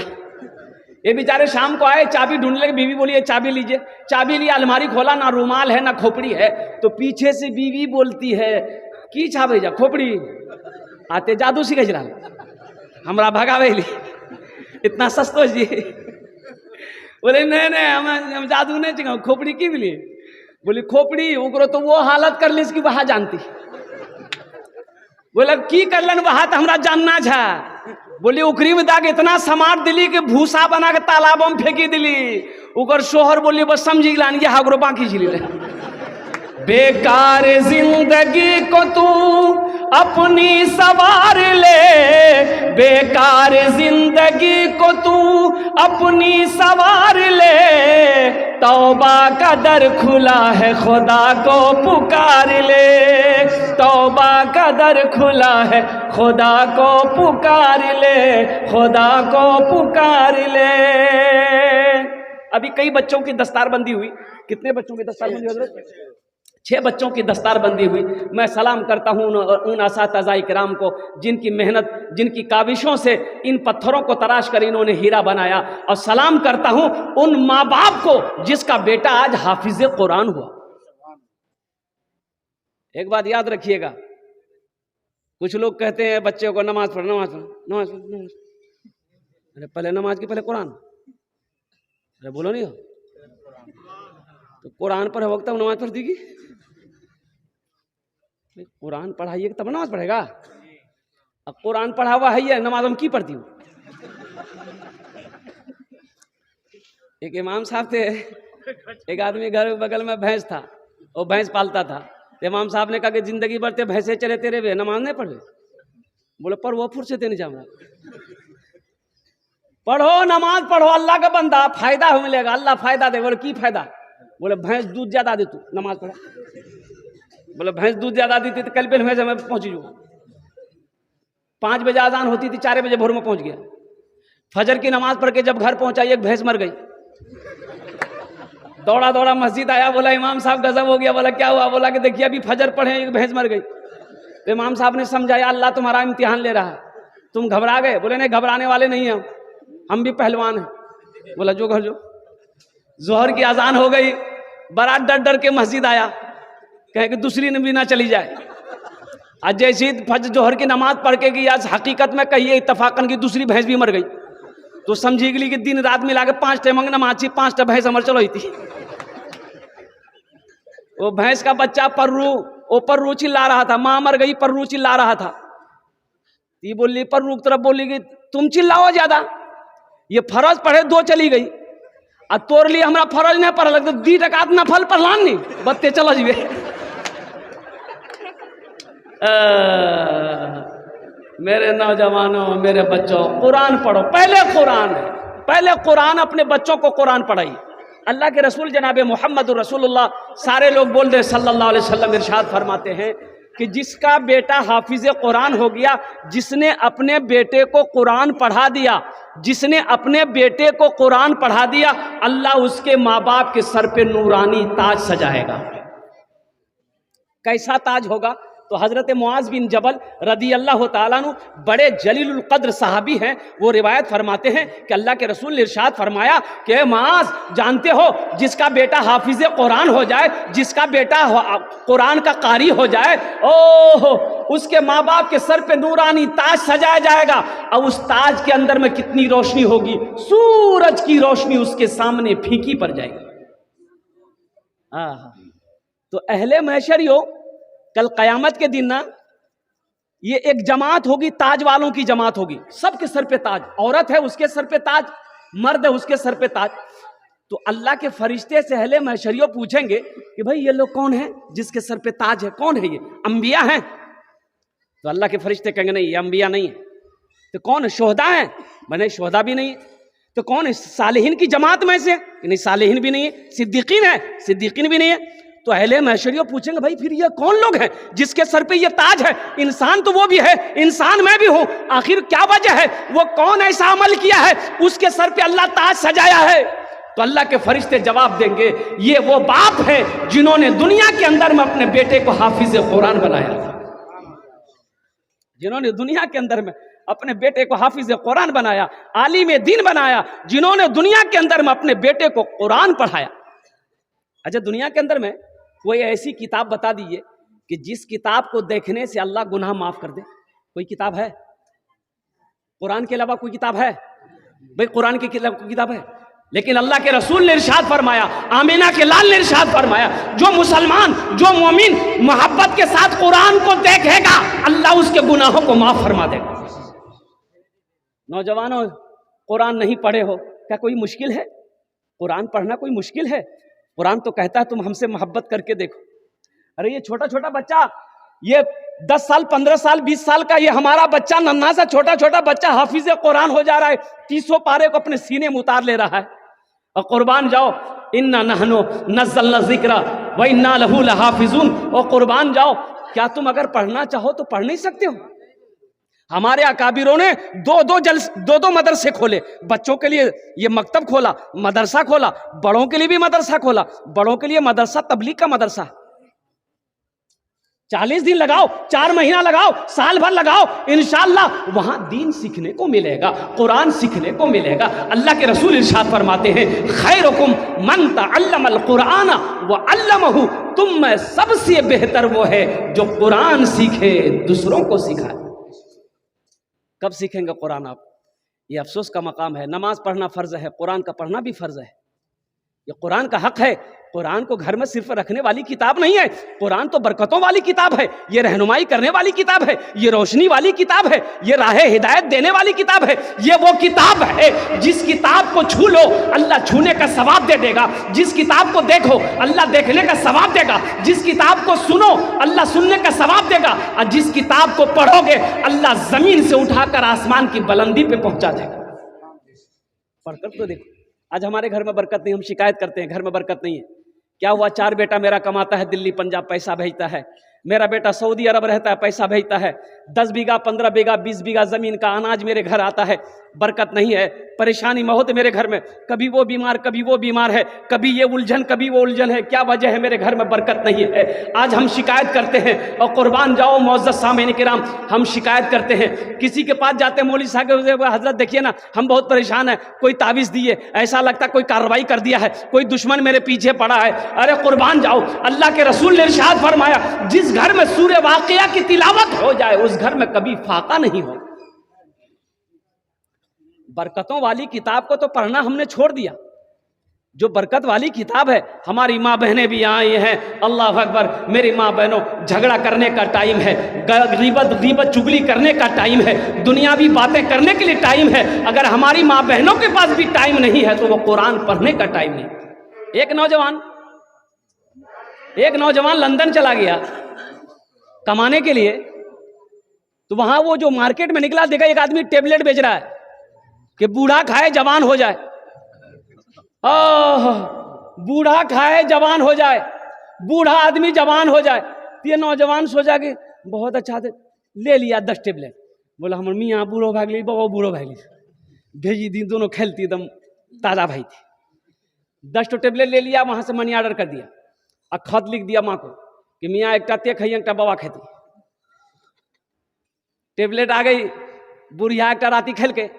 ये बेचारे शाम को आए, चाबी ढूंढ ले, बीवी बोली ये चाबी लीजिए। चाबी लिया, अलमारी खोला, ना रुमाल है ना खोपड़ी है। तो पीछे से बीवी बोलती है की छाबे जा खोपड़ी, आते जादू सीखे रहा हमरा भगावेली, इतना सस्तो जी। बोले नहीं नहीं हम जादू नहीं चाहिए, खोपड़ी की मिली। बोली खोपड़ी उकरो तो वो हालत कर ली इसकी वहां जानती। बोले की करलन वहां तो हमरा जानना छा। बोली उकरी में दाग इतना समाट दिली कि भूसा बना के तालाब में फेंकी दिली। उकर शोहर बोली बस समझी लान ये हागरो बाकी झिली ले। बेकार जिंदगी को तू अपनी सवार ले, बेकार जिंदगी को तू अपनी सवार ले। तौबा का दर खुला है, खुदा को पुकार ले। तौबा का दर खुला है, खुदा को पुकार ले, खुदा को पुकार ले। अभी कई बच्चों की दस्तारबंदी हुई। कितने बच्चों की दस्तारबंदी हुई? 6 बच्चों की दस्तारबंदी हुई। मैं सलाम करता हूँ उन असातिज़ा इकराम को जिनकी मेहनत, जिनकी काविशों से इन पत्थरों को तराश कर इन्होंने हीरा बनाया। और सलाम करता हूँ उन माँ बाप को जिसका बेटा आज हाफिज कुरान हुआ। एक बात याद रखिएगा, कुछ लोग कहते हैं बच्चे को नमाज पढ़, नमाज पढ़, नमाज पढ़, नमाज। अरे पहले नमाज की पहले कुरान। अरे बोलो नहीं हो तो कुरान पर वक्त तब नमाज पढ़ देगी। कुरान पढ़ाइए तब नमाज पढ़ेगा। अब कुरान पढ़ा हुआ है, नमाज हम की पढ़ती हूँ। एक इमाम साहब थे, एक आदमी घर बगल में भैंस था, वो भैंस पालता था। तो इमाम साहब ने कहा कि जिंदगी भर ते भैंसे चले तेरे वे नमाज नहीं पढ़े। बोले पर वो फुर्सत नहीं जाऊंगा। पढ़ो नमाज पढ़ो, अल्लाह का बंदा, फायदा मिलेगा, अल्लाह फायदा दे। बोले की फायदा? बोले भैंस दूध ज्यादा दे, तू नमाज पढ़ा। बोले भैंस दूध ज्यादा देती तो कल पे भैंस में पहुंची जो 5 बजे आजान होती थी, 4 बजे भोर में पहुंच गया। फजर की नमाज पढ़ के जब घर पहुंचा, एक भैंस मर गई। दौड़ा दौड़ा मस्जिद आया, बोला इमाम साहब गजब हो गया। बोला क्या हुआ? बोला कि देखिए अभी फजर पढ़े, एक भैंस मर गई। तो इमाम साहब ने समझाया अल्लाह तुम्हारा इम्तिहान ले रहा है, तुम घबरा गए। बोले नहीं घबराने वाले नहीं हैं, हम भी पहलवान हैं। बोला जो घर जो। जोहर की अजान हो गई, बारात डर डर के मस्जिद आया, कहे कि दूसरी नबी ना चली जाए। आज जैसे ही फजर जोहर की नमाज पढ़ के गई, आज हकीकत में कहिए इत्तफाकन की दूसरी भैंस भी मर गई। तो समझी गई कि दिन रात मिला के 5 टे मंगना माची, 5 टा भैंस अमर चलो थी। वो भैंस का बच्चा पर्रू वो पर्रू चिल्ला रहा था, माँ मर गई, पर्रू चिल्ला रहा था। ये बोली पर्रू की तरफ बोली गई तुम चिल्लाओ ज्यादा, ये फरज पढ़े 2 चली गई, और तोर लिए हमारा फरज नहीं पढ़ लगता 2 टका न फल पढ़लान नहीं बत्ते चलो जी। मेरे नौजवानों, मेरे बच्चों, कुरान पढ़ो, पहले कुरान अपने बच्चों को कुरान पढ़ाई। अल्लाह के रसूल जनाब मोहम्मद रसूलुल्लाह, सारे लोग बोल रहे सल्लल्लाहु अलैहि वसल्लम इरशाद फरमाते हैं कि जिसका बेटा हाफिज कुरान हो गया, जिसने अपने बेटे को कुरान पढ़ा दिया, जिसने अपने बेटे को कुरान पढ़ा दिया, अल्लाह उसके माँ बाप के सर पे नूरानी ताज सजाएगा। कैसा ताज होगा? तो हजरत मुआज बिन जबल रदी अल्लाह ताला अन्हु बड़े जलीलुल कद्र सहाबी हैं, वो रिवायत फरमाते हैं कि अल्लाह के रसूल ने इरशाद फरमाया कि मुआज जानते हो जिसका बेटा हाफिज कुरान हो जाए, जिसका बेटा कुरान का कारी हो जाए, ओह उसके माँ बाप के सर पे नूरानी ताज सजाया जाएगा। और उस ताज के अंदर में कितनी रोशनी होगी, सूरज की रोशनी उसके सामने फीकी पड़ जाएगी। तो अहले महशरियो, कल कयामत के दिन ना ये एक जमात होगी, ताज वालों की जमात होगी, सबके सर पे ताज, औरत है उसके सर पे ताज, मर्द है उसके सर पे ताज। तो अल्लाह के फरिश्ते से अहले महशरियों पूछेंगे कि भाई ये लोग कौन है जिसके सर पे ताज है, कौन है ये? अंबिया हैं? तो अल्लाह के फरिश्ते कहेंगे नहीं ये अंबिया नहीं है। तो कौन है? शोहदा है? मैंने शोहदा भी नहीं है। तो कौन है? सालिहीन की जमात में से? नहीं सालिहीन भी नहीं है। सिद्दीकीन है? सिद्दीकीन भी नहीं है। तो अहले महशरियों पूछेंगे भाई फिर ये कौन लोग हैं जिसके सर पे ये ताज है? इंसान तो वो भी है, इंसान मैं भी हूं, आखिर क्या वजह है? वो कौन ऐसा अमल किया है उसके सर पे अल्लाह ताज सजाया है? तो अल्लाह के फरिश्ते जवाब देंगे ये वो बाप है जिन्होंने दुनिया के अंदर में अपने बेटे को हाफिज कुरान बनाया, जिन्होंने दुनिया के अंदर में अपने बेटे को हाफिज कुरान बनाया, आलिम दीन बनाया, जिन्होंने दुनिया के अंदर में अपने बेटे को कुरान पढ़ाया। अच्छा, दुनिया के अंदर में कोई ऐसी किताब बता दीजिए कि जिस किताब को देखने से अल्लाह गुनाह माफ कर दे? कोई किताब है? कुरान के अलावा कोई किताब है? भाई कुरान के किताब है, लेकिन अल्लाह के रसूल ने इरशाद फरमाया, आमीना के लाल ने इरशाद फरमाया, जो मुसलमान, जो मोमिन मोहब्बत के साथ कुरान को देखेगा अल्लाह उसके गुनाहों को माफ फरमा देगा। नौजवानों, कुरान नहीं पढ़े हो क्या कोई मुश्किल है? कुरान पढ़ना कोई मुश्किल है? कुरान तो कहता है तुम हमसे मोहब्बत करके देखो। अरे ये छोटा छोटा बच्चा, ये 10 साल 15 साल 20 साल का ये हमारा बच्चा, नन्हा सा छोटा छोटा बच्चा हाफिज कुरान हो जा रहा है, 300 पारे को अपने सीने में उतार ले रहा है। और कुर्बान जाओ, इन्ना नहनु नज़्ज़लना ज़िक्रा व इन्ना लहू लहाफिज़ून। और कुर्बान जाओ, क्या तुम अगर पढ़ना चाहो तो पढ़ नहीं सकते हो? हमारे अकाबिरों ने दो मदरसे खोले, बच्चों के लिए ये मकतब खोला, मदरसा खोला, बड़ों के लिए भी मदरसा खोला। बड़ों के लिए मदरसा तबलीग का मदरसा, 40 दिन लगाओ, 4 महीना लगाओ, साल भर लगाओ, इंशाअल्लाह वहां दीन सीखने को मिलेगा, कुरान सीखने को मिलेगा। अल्लाह के रसूल इरशाद फरमाते हैं, खैरुकुम मन तअल्लमल कुरान व अल्लमहु, तुम में सबसे बेहतर वो है जो कुरान सीखे, दूसरों को सिखाए। कब सीखेंगे कुरान आप? ये अफसोस का मकाम है। नमाज पढ़ना फर्ज है, कुरान का पढ़ना भी फर्ज है। ये कुरान का हक है। कुरान को घर में सिर्फ रखने वाली किताब नहीं है, कुरान तो बरकतों वाली किताब है, ये रहनुमाई करने वाली किताब है, ये रोशनी वाली किताब है, ये राहे हिदायत देने वाली किताब है। ये वो किताब है जिस किताब को छू लो अल्लाह छूने का सवाब दे देगा, जिस किताब को देखो अल्लाह देखने का सवाब देगा, जिस किताब को सुनो अल्लाह सुनने का सवाब देगा, और जिस किताब को पढ़ोगे अल्लाह जमीन से उठाकर आसमान की बुलंदी पे पहुंचा देगा। पढ़कर तो देखो। आज हमारे घर में बरकत नहीं, हम शिकायत करते हैं घर में बरकत नहीं है। क्या हुआ? 4 बेटा मेरा कमाता है, दिल्ली पंजाब पैसा भेजता है, मेरा बेटा सऊदी अरब रहता है, पैसा भेजता है, 10 बीघा 15 बीघा 20 बीघा जमीन का अनाज मेरे घर आता है, बरकत नहीं है, परेशानी बहुत है मेरे घर में, कभी वो बीमार कभी वो बीमार है, कभी ये उलझन कभी वो उलझन है, क्या वजह है? मेरे घर में बरकत नहीं है। आज हम शिकायत करते हैं, और कुर्बान जाओ मुअज़्ज़ज़ सामीन किराम, हम शिकायत करते हैं, किसी के पास जाते हैं, मौलवी साहब हजरत देखिए ना हम बहुत परेशान है, कोई तावीज़ दिए, ऐसा लगता कोई कार्रवाई कर दिया है, कोई दुश्मन मेरे पीछे पड़ा है। अरे कुर्बान जाओ, अल्लाह के रसूल ने इरशाद फरमाया, जिस घर में सूरे वाक़िया की तिलावत हो जाए उस घर में कभी फाका नहीं हो। बरकतों वाली किताब को तो पढ़ना हमने छोड़ दिया, जो बरकत वाली किताब है। हमारी माँ बहनें भी यहाँ आई हैं, अल्लाह अकबर। मेरी माँ बहनों, झगड़ा करने का टाइम है, गीबत चुगली करने का टाइम है, दुनियावी बातें करने के लिए टाइम है। अगर हमारी माँ बहनों के पास भी टाइम नहीं है तो वो कुरान पढ़ने का टाइम नहीं। एक नौजवान लंदन चला गया कमाने के लिए, तो वहां वो जो मार्केट में निकला, देखा एक आदमी टेबलेट बेच रहा है कि बूढ़ा खाए जवान हो जाए। बूढ़ा खाए जवान हो जाए, बूढ़ा आदमी जवान हो जाए। तो ये नौजवान सोचा कि बहुत अच्छा थे, ले लिया 10 टेबलेट। बोला हमर मियाँ बूढ़ो भाग ली, बाबा बूढ़ो भाग ली, भेजी दी, दोनों खेलती एकदम ताजा भाई थी। 10 टेबलेट ले लिया, वहां से मनी ऑर्डर कर दिया और खत लिख दिया माँ को कि मियाँ एक ते खाइए, एक बाबा खेती। टेबलेट आ गई, बुढ़िया एक राती खेल के,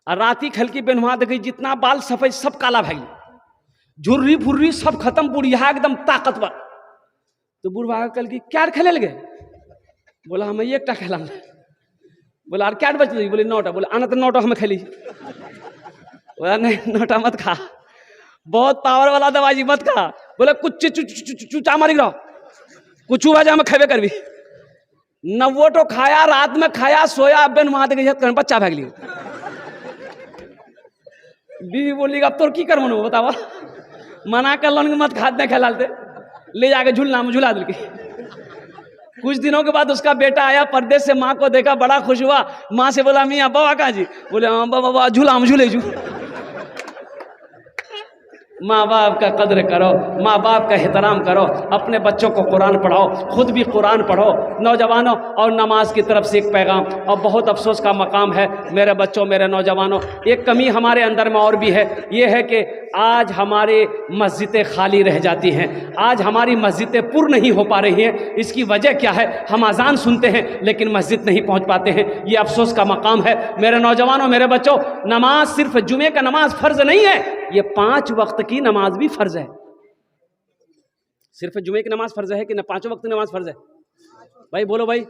और राती खेल की बेनवा देखी जितना बाल सफेद सब काला भाई, झुर्री फुर्री सब खत्म, बुढ़िया एकदम ताकतवर। तो बुढ़वा कल की क्या खेले लगे? बोला हमें एक खेला। बोला क्या बच रही? बोले 9टा। बोले आना तो 9टा हमें खेली। बोला नहीं 9टा मत खा, बहुत पावर वाला दवाई मत खा। बोले कुछ चूचा मारी रहो, कुछ वजह में खेबे करबी। 90 खाया, रात में खाया, सोया, बेन वहां देखे बच्चा भाग लिया। बीवी बोली अब तो की कर मनो बतावा, मना कर लो मत खाद नहीं खेलाते, ले जाके झूलना में झूला दिल के। कुछ दिनों के बाद उसका बेटा आया परदेश से, माँ को देखा, बड़ा खुश हुआ। माँ से बोला मियाँ बाबा कहाँ जी? बोले हाँ बाबा झूला में झूले। माँ बाप का कद्र करो, माँ बाप का एहतराम करो, अपने बच्चों को कुरान पढ़ाओ, खुद भी कुरान पढ़ो। नौजवानों, और नमाज की तरफ से एक पैगाम, और बहुत अफसोस का मकाम है मेरे बच्चों, मेरे नौजवानों, एक कमी हमारे अंदर में और भी है। ये है कि आज हमारे मस्जिदें खाली रह जाती हैं, आज हमारी मस्जिदें पुर नहीं हो पा रही हैं। इसकी वजह क्या है? हम अजान सुनते हैं लेकिन मस्जिद नहीं पहुँच पाते हैं। ये अफसोस का मकाम है मेरे नौजवानों, मेरे बच्चों। नमाज सिर्फ जुमे का नमाज फ़र्ज नहीं है, ये 5 वक्त की नमाज भी फर्ज है। सिर्फ जुमे की नमाज फर्ज है कि ना 5 वक्त की नमाज फर्ज है? भाई बोलो भाई।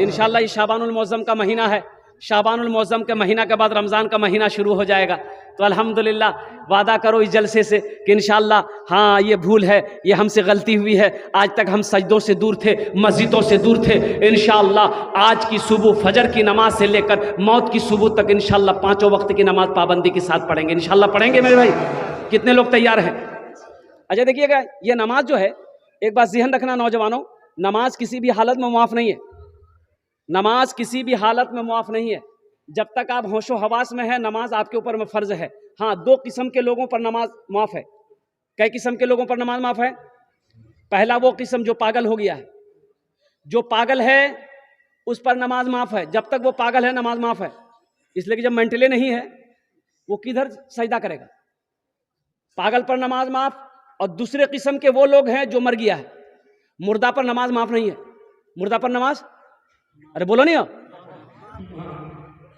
इंशाल्लाह ये शाबानुल मौज़म का महीना है, शाबानुल मौज़म के महीना के बाद रमज़ान का महीना शुरू हो जाएगा। तो अल्हम्दुलिल्लाह वादा करो इस जलसे से कि इंशाल्लाह, हाँ ये भूल है, ये हमसे गलती हुई है, आज तक हम सजदों से दूर थे, मस्जिदों से दूर थे। इंशाल्लाह आज की सुबह फजर की नमाज से लेकर मौत की सुबह तक इंशाल्लाह 5 वक्त की नमाज पाबंदी के साथ पढ़ेंगे। इंशाल्लाह पढ़ेंगे मेरे भाई, कितने लोग तैयार हैं? अच्छा देखिएगा, ये नमाज जो है, एक बात ज़हन रखना नौजवानों, नमाज किसी भी हालत में माफ़ नहीं है। नमाज किसी भी हालत में माफ़ नहीं है। जब तक आप होशो हवास में है, नमाज आपके ऊपर में फ़र्ज है। हाँ, 2 किस्म के लोगों पर नमाज माफ़ है। कई किस्म के लोगों पर नमाज माफ़ है? पहला वो किस्म जो पागल हो गया है, जो पागल है उस पर नमाज माफ़ है। जब तक वो पागल है नमाज माफ़ है, इसलिए कि जब मेंटली नहीं है वो किधर सजदा करेगा? पागल पर नमाज माफ़। और दूसरे किस्म के वो लोग हैं जो मर गया है, मुर्दा पर नमाज माफ़ नहीं है। मुर्दा पर नमाज, अरे बोलो नहीं हो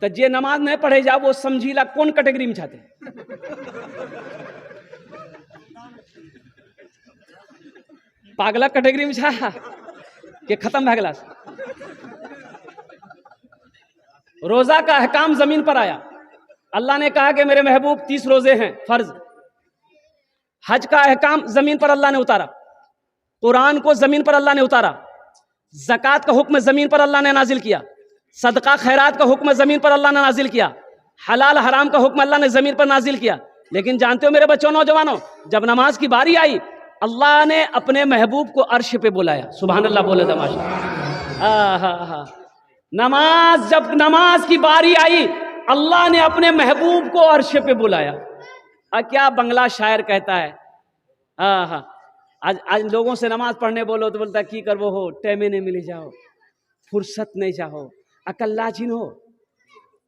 तो जे नमाज नहीं पढ़े जा वो समझीला कौन कैटेगरी में चाहते? पागला कैटेगरी में छा कि खत्म भा गला। रोजा का अहकाम जमीन पर आया। अल्लाह ने कहा कि मेरे महबूब 30 रोजे हैं फर्ज। हज का अहकाम जमीन पर अल्लाह ने उतारा, कुरान को जमीन पर अल्लाह ने उतारा, ज़कात का हुक्म जमीन पर अल्लाह ने नाजिल किया, सदका खैरात का हुक्म जमीन पर अल्लाह ने नाजिल किया, हलाल हराम का हुक्म अल्लाह ने जमीन पर नाजिल किया। लेकिन जानते हो मेरे बच्चों, नौजवानों, जब नमाज की बारी आई अल्लाह ने अपने महबूब को अर्श पे बुलाया। सुभान अल्लाह बोले तमाशा। नमाज, जब नमाज की बारी आई अल्लाह ने अपने महबूब को अर्श पे बुलाया। क्या बंगला शायर कहता है, आज लोगों से नमाज पढ़ने बोलो तो बोलता की करवो हो, टाइमे नहीं मिले जाओ, फुर्सत नहीं चाहो, अकल्ला जिन हो,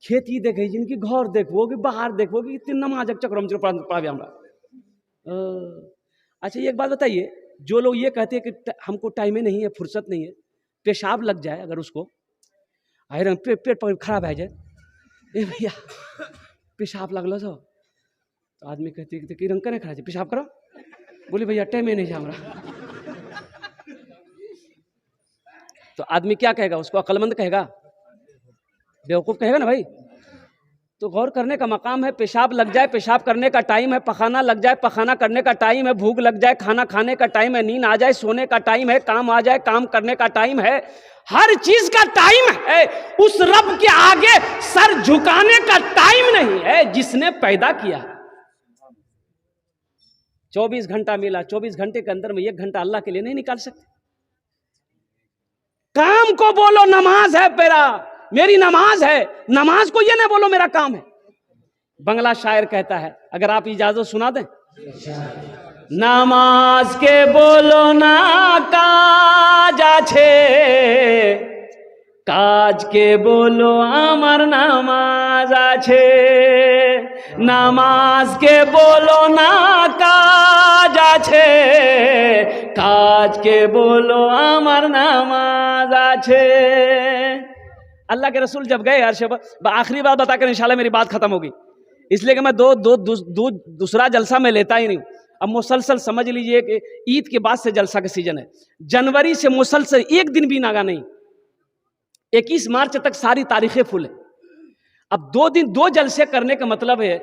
खेती देखे जिनकी घर देखो कि बाहर देखो कि इतनी नमाज चक्र पढ़ा हमरा। अच्छा एक बात बताइए, जो लोग ये कहते हैं कि हमको टाइमे नहीं है, फुर्सत नहीं है, पेशाब लग जाए अगर उसको, आयरन पेट खराब है जाए, ए भैया पेशाब लगल सो, तो आदमी कहते कि रंग करे खड़ा पेशाब करो, बोले भैया टाइम नहीं जा हमरा। तो आदमी क्या कहेगा? उसको अक्लमंद कहेगा? बेवकूफ कहेगा ना भाई। तो गौर करने का मकाम है। पेशाब लग जाए, पेशाब करने का टाइम है। पखाना लग जाए, पखाना करने का टाइम है। भूख लग जाए, खाना खाने का टाइम है। नींद आ जाए, सोने का टाइम है। काम आ जाए, काम करने का टाइम है। हर चीज का टाइम है। उस रब के आगे सर झुकाने का टाइम नहीं है जिसने पैदा किया। 24 घंटा मिला, 24 घंटे के अंदर में 1 घंटा अल्लाह के लिए नहीं निकाल सकते? काम को बोलो नमाज है मेरी नमाज है, नमाज को ये ना बोलो मेरा काम है। बंगला शायर कहता है, अगर आप इजाजत सुना दें। नामाज के बोलो ना काज आछे, काज के बोलो आमार नामाज आछे। नामाज के बोलो ना काज आछे, काज के बोलो आमार नामाज आछे। अल्लाह के रसूल जब गए अर्श पर, आखिरी बात बताकर इंशाल्लाह मेरी बात खत्म होगी, इसलिए कि मैं दूसरा जलसा में लेता ही नहीं। अब मुसलसल समझ लीजिए कि ईद के बाद से जलसा का सीजन है। जनवरी से मुसलसल एक दिन भी नागा नहीं। 21 मार्च तक सारी तारीखें फुल है। अब 2 दिन 2 जलसे करने का मतलब है,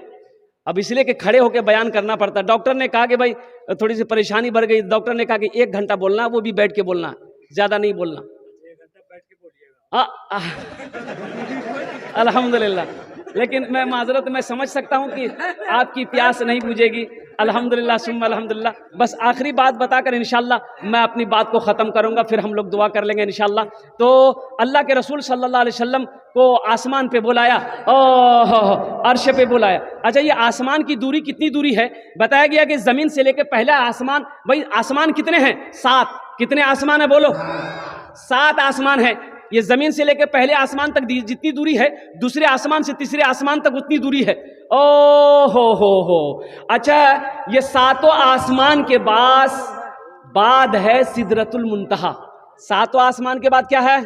अब इसलिए कि खड़े होकर बयान करना पड़ता है। डॉक्टर ने कहा कि भाई थोड़ी सी परेशानी बढ़ गई, डॉक्टर ने कहा कि 1 घंटा बोलना, वो भी बैठ के बोलना, ज्यादा नहीं बोलना। अल्हम्दुलिल्लाह। लेकिन मैं माजरत मैं समझ सकता हूं कि आपकी प्यास नहीं बुझेगी। अल्हम्दुलिल्लाह सुम्मा अल्हम्दुलिल्लाह। बस आखिरी बात बताकर इंशाल्लाह मैं अपनी बात को ख़त्म करूंगा, फिर हम लोग दुआ कर लेंगे इंशाल्लाह। तो अल्लाह के रसूल सल्लल्लाहु अलैहि वसल्लम को आसमान पे बुलाया, अर्श पे बुलाया। अच्छा, ये आसमान की दूरी कितनी दूरी है? बताया गया कि ज़मीन से लेकर पहला आसमान, भाई आसमान कितने हैं? 7। कितने आसमान है बोलो? 7 आसमान है। ये जमीन से लेकर पहले आसमान तक जितनी दूरी है, दूसरे आसमान से तीसरे आसमान तक उतनी दूरी है। ओ हो। अच्छा, ये 7 आसमान के बाद है सिदरतुल मुंतहा। 7 आसमान के बाद क्या है?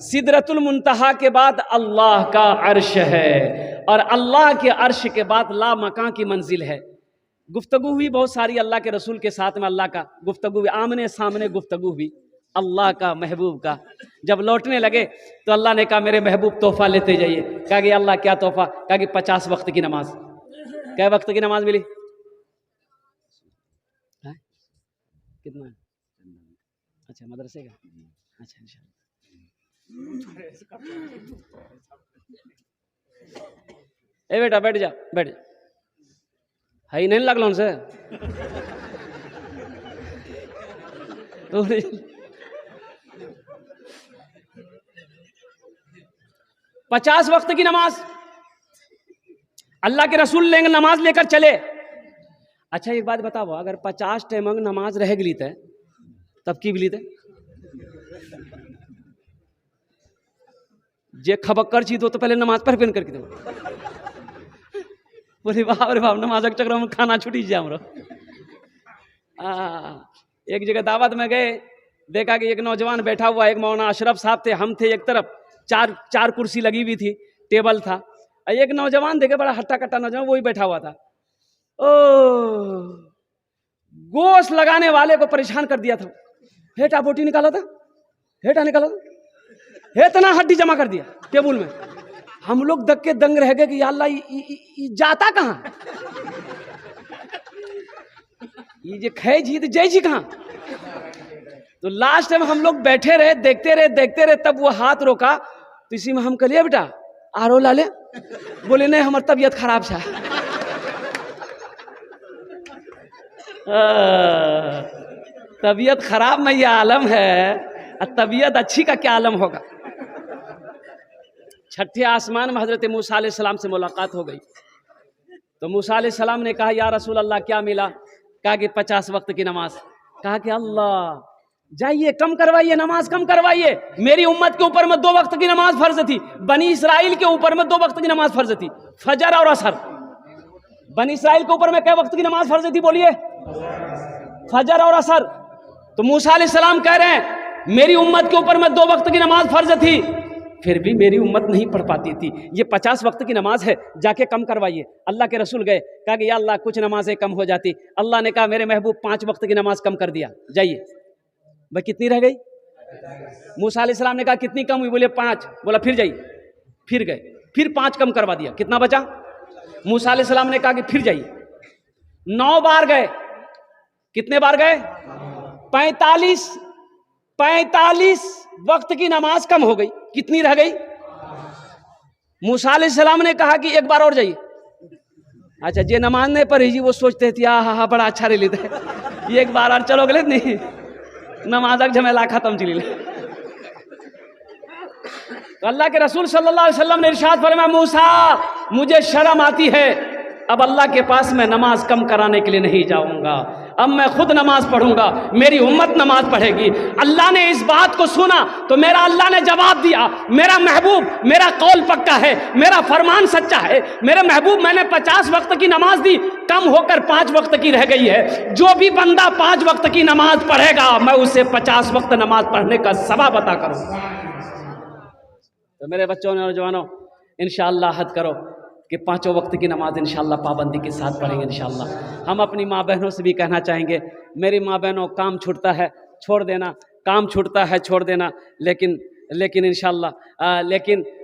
सिदरतुल मुंतहा के बाद अल्लाह का अर्श है, और अल्लाह के अर्श के बाद ला मकां की मंजिल है। गुफ्तगू हुई बहुत सारी अल्लाह के रसूल के साथ में, अल्लाह का गुफ्तगू हुई, आमने सामने गुफ्तगू हुई अल्लाह का महबूब का। जब लौटने लगे तो अल्लाह ने कहा मेरे महबूब तोहफा लेते जाइए। कहा कि अल्लाह क्या तोहफा? कहा कि 50 वक्त की नमाज। क्या वक्त की नमाज मिली? कितना? अच्छा, मदरसे का। अच्छा इंशाल्लाह। ए बेटा बैठ जा, बैठ जा। हाई नहीं लगल से तो 50 वक्त की नमाज अल्लाह के रसूल लेंगे, नमाज लेकर चले। अच्छा एक बात बताओ, अगर 50 टाइम नमाज रह गई थे तब की बिली थे? जे खबक्कर चीज हो तो पहले नमाज पर पेन करके दो। बोले बाप रे बाप, नमाज के चक्कर में खाना छुटी जाए हमरो। एक जगह दावत में गए, देखा कि एक नौजवान बैठा हुआ, एक मौलाना अशरफ साहब थे, हम थे एक तरफ, चार कुर्सी लगी हुई थी, टेबल था। एक नौजवान देखे, बड़ा हट्टा कट्टा नौजवान, वही बैठा हुआ था। ओ गोश्त लगाने वाले को परेशान कर दिया था। हेटा बोटी निकाला था, हेटा निकाला था, इतना हड्डी जमा कर दिया टेबल में। हम लोग दग के दंग रह गए कि या अल्लाह ये जाता कहाँ? ये जे खे जी जय जी कहाँ? तो लास्ट में हम लोग बैठे रहे, देखते रहे, तब वो हाथ रोका। तो इसी में हम कहिए बेटा आरो ला ले। बोले नहीं, हमारी तबीयत खराब है। तबीयत खराब में यह आलम है, तबीयत अच्छी का क्या आलम होगा। छठे आसमान में हजरत मूसा अलैहिस्सलाम से मुलाकात हो गई। तो मूसा अलैहिस्सलाम ने कहा या रसूल अल्लाह क्या मिला? कहा कि 50 वक्त की नमाज। कहा कि अल्लाह जाइए कम करवाइए, नमाज कम करवाइए। मेरी उम्मत के ऊपर में 2 वक्त की नमाज फर्ज थी, बनी इसराइल के ऊपर में 2 वक्त की नमाज फर्ज थी, फजर और असर। बनी इसराइल के ऊपर में क्या वक्त की नमाज फर्ज थी बोलिए? फजर और असर। तो मूसा अलैहिस्सलाम कह रहे हैं मेरी उम्मत के ऊपर में 2 वक्त की नमाज फर्ज थी, फिर भी मेरी उम्मत नहीं पढ़ पाती थी। ये 50 वक्त की नमाज है, जाके कम करवाइए। अल्लाह के रसूल गए, कहा कि या अल्लाह कुछ नमाजें कम हो जाती। अल्लाह ने कहा मेरे महबूब 5 वक्त की नमाज कम कर दिया, जाइए। भाई कितनी रह गई? मूसा अलैहिस्सलाम ने कहा कितनी कम हुई? बोले 5। बोला फिर जाइए, फिर गए। फिर 5 कम करवा दिया, कितना बचा? मूसा अलैहिस्सलाम ने कहा कि फिर जाइए। 9 बार गए, कितने बार गए? 45 वक्त की नमाज कम हो गई, कितनी रह गई? मूसा अलैहिस्सलाम ने कहा कि एक बार और जाइए। अच्छा, जे नमाज नहीं पढ़ी जी वो सोचते थे हाँ बड़ा अच्छा रह लेते है, एक बार और चलो गले नहीं, नमाज झमेला खत्म चली ले। तो अल्लाह के रसूल सल्लल्लाहु अलैहि वसल्लम ने इरशाद फरमाया, मूसा मुझे शर्म आती है, अब अल्लाह के पास मैं नमाज कम कराने के लिए नहीं जाऊंगा, अब मैं खुद नमाज पढ़ूंगा, मेरी उम्मत नमाज पढ़ेगी। अल्लाह ने इस बात को सुना तो मेरा अल्लाह ने जवाब दिया, मेरा महबूब मेरा कौल पक्का है, मेरा फरमान सच्चा है, मेरे महबूब मैंने 50 वक्त की नमाज दी, कम होकर 5 वक्त की रह गई है। जो भी बंदा 5 वक्त की नमाज पढ़ेगा मैं उसे 50 वक्त नमाज पढ़ने का सबब अता करूंगा। तो मेरे बच्चों नौजवानों, इंशाअल्लाह हद करो कि 5 वक्त की नमाज इंशाअल्लाह पाबंदी के साथ पढ़ेंगे इंशाअल्लाह। हम अपनी माँ बहनों से भी कहना चाहेंगे, मेरी माँ बहनों काम छूटता है छोड़ देना, काम छूटता है छोड़ देना, लेकिन इंशाअल्लाह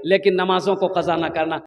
लेकिन नमाज़ों को क़ज़ा ना करना।